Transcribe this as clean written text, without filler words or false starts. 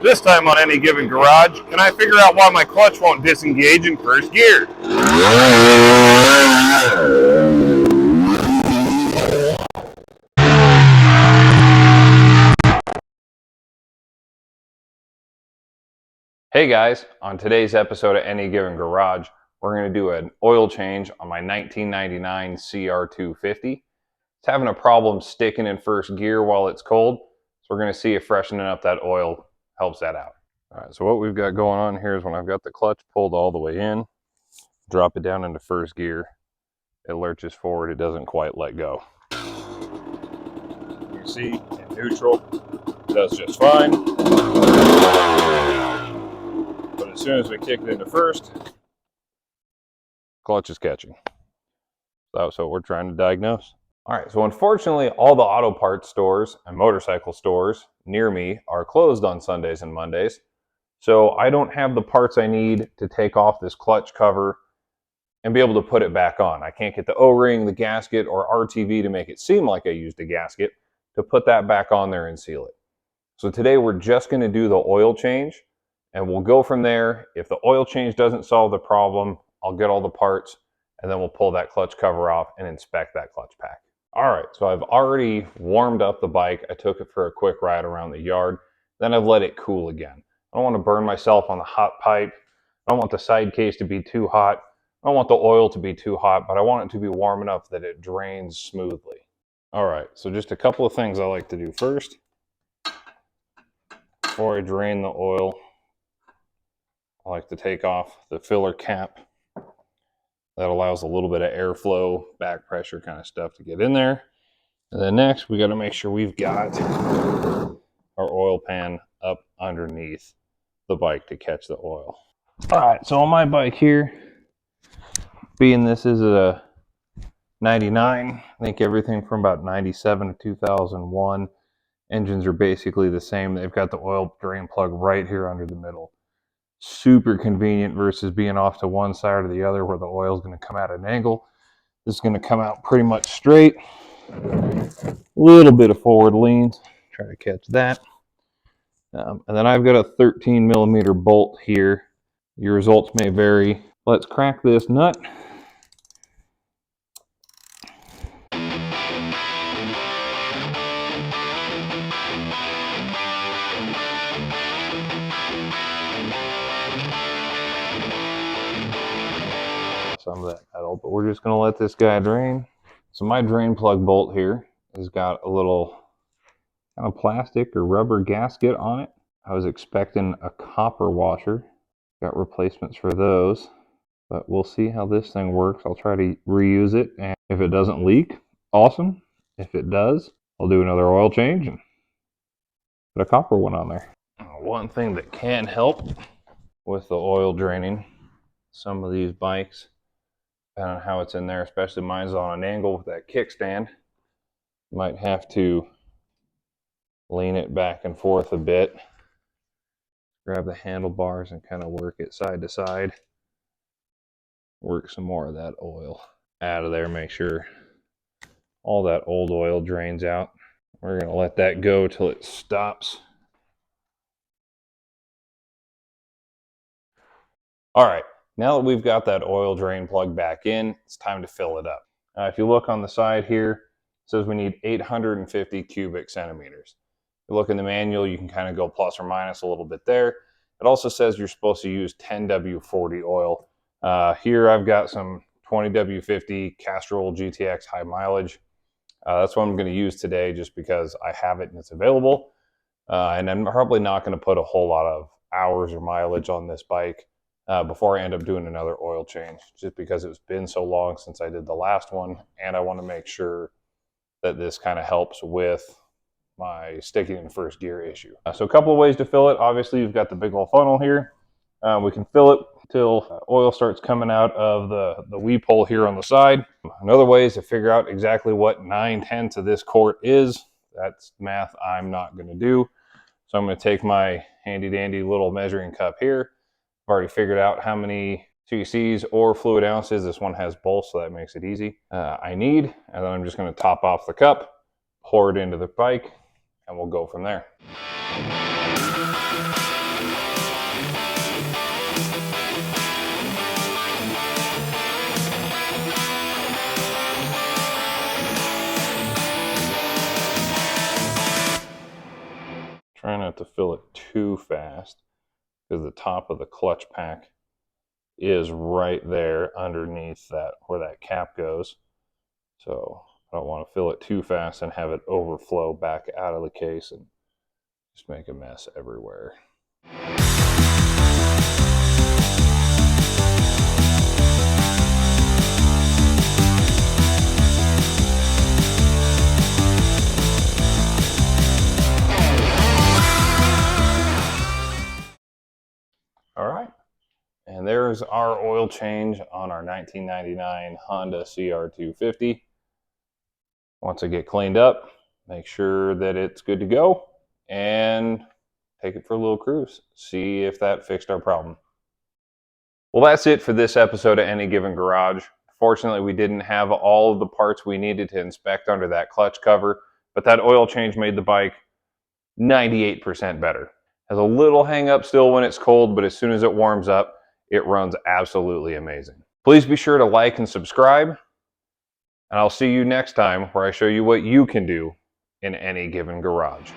This time on Any Given Garage, can I figure out why my clutch won't disengage in first gear? Hey guys, on today's episode of Any Given Garage, we're going to do an oil change on my 1999 CR250. It's having a problem sticking in first gear while it's cold, so we're going to see if freshening up that oil helps that out. All right, so what we've got going on here is when I've got the clutch pulled all the way in, drop it down into first gear, it lurches forward, it doesn't quite let go. You see, in neutral, it does just fine. But as soon as we kick it into first, clutch is catching. That's what we're trying to diagnose. All right, so unfortunately, all the auto parts stores and motorcycle stores near me are closed on Sundays and Mondays. So I don't have the parts I need to take off this clutch cover and be able to put it back on. I can't get the O-ring, the gasket, or RTV to make it seem like I used a gasket to put that back on there and seal it. So today we're just going to do the oil change, and we'll go from there. If the oil change doesn't solve the problem, I'll get all the parts, and then we'll pull that clutch cover off and inspect that clutch pack. All right, so I've already warmed up the bike. I took it for a quick ride around the yard. Then I've let it cool again. I don't want to burn myself on the hot pipe. I don't want the side case to be too hot. I don't want the oil to be too hot, but I want it to be warm enough that it drains smoothly. All right, so just a couple of things I like to do first. Before I drain the oil, I like to take off the filler cap. That allows a little bit of airflow, back pressure kind of stuff to get in there. And then next, we got to make sure we've got our oil pan up underneath the bike to catch the oil. All right, so on my bike here, being this is a 99, I think everything from about 97 to 2001, engines are basically the same. They've got the oil drain plug right here under the middle. Super convenient versus being off to one side or the other where the oil is going to come out at an angle. This is going to come out pretty much straight. A little bit of forward leans. Try to catch that. And then I've got a 13 millimeter bolt here. Your results may vary. Let's crack this nut. Some of that metal, but we're just going to let this guy drain. So my drain plug bolt here has got a little kind of plastic or rubber gasket on it. I was expecting a copper washer. Got replacements for those, but we'll see how this thing works. I'll try to reuse it, and if it doesn't leak, awesome. If it does, I'll do another oil change and put a copper one on there. One thing that can help with the oil draining, some of these bikes, depending on how it's in there, especially mine's on an angle with that kickstand, might have to lean it back and forth a bit, grab the handlebars and kind of work it side to side, work some more of that oil out of there, make sure all that old oil drains out. We're going to let that go till it stops. All right. Now that we've got that oil drain plug back in, it's time to fill it up. If you look on the side here, it says we need 850 cubic centimeters. If you look in the manual, you can kind of go plus or minus a little bit there. It also says you're supposed to use 10W40 oil. Here I've got some 20W50 Castrol GTX high mileage. That's what I'm going to use today just because I have it and it's available. And I'm probably not going to put a whole lot of hours or mileage on this bike before I end up doing another oil change, just because it's been so long since I did the last one, and I want to make sure that this kind of helps with my sticking in first gear issue. So a couple of ways to fill it. Obviously, you've got the big old funnel here. We can fill it till oil starts coming out of the weep hole here on the side. Another way is to figure out exactly what 9/10 of this quart is. That's math I'm not going to do. So I'm going to take my handy dandy little measuring cup here. I've already figured out how many cc's or fluid ounces. This one has both, so that makes it easy. I need, and then I'm just going to top off the cup, pour it into the bike, and we'll go from there. Try not to fill it too fast because the top of the clutch pack is right there underneath that where that cap goes. So I don't want to fill it too fast and have it overflow back out of the case and just make a mess everywhere. All right, and there's our oil change on our 1999 Honda CR250. Once I get cleaned up, make sure that it's good to go and take it for a little cruise. See if that fixed our problem. Well, that's it for this episode of Any Given Garage. Fortunately, we didn't have all of the parts we needed to inspect under that clutch cover, but that oil change made the bike 98% better. Has a little hang up still when it's cold, but as soon as it warms up, it runs absolutely amazing. Please be sure to like and subscribe, and I'll see you next time where I show you what you can do in any given garage.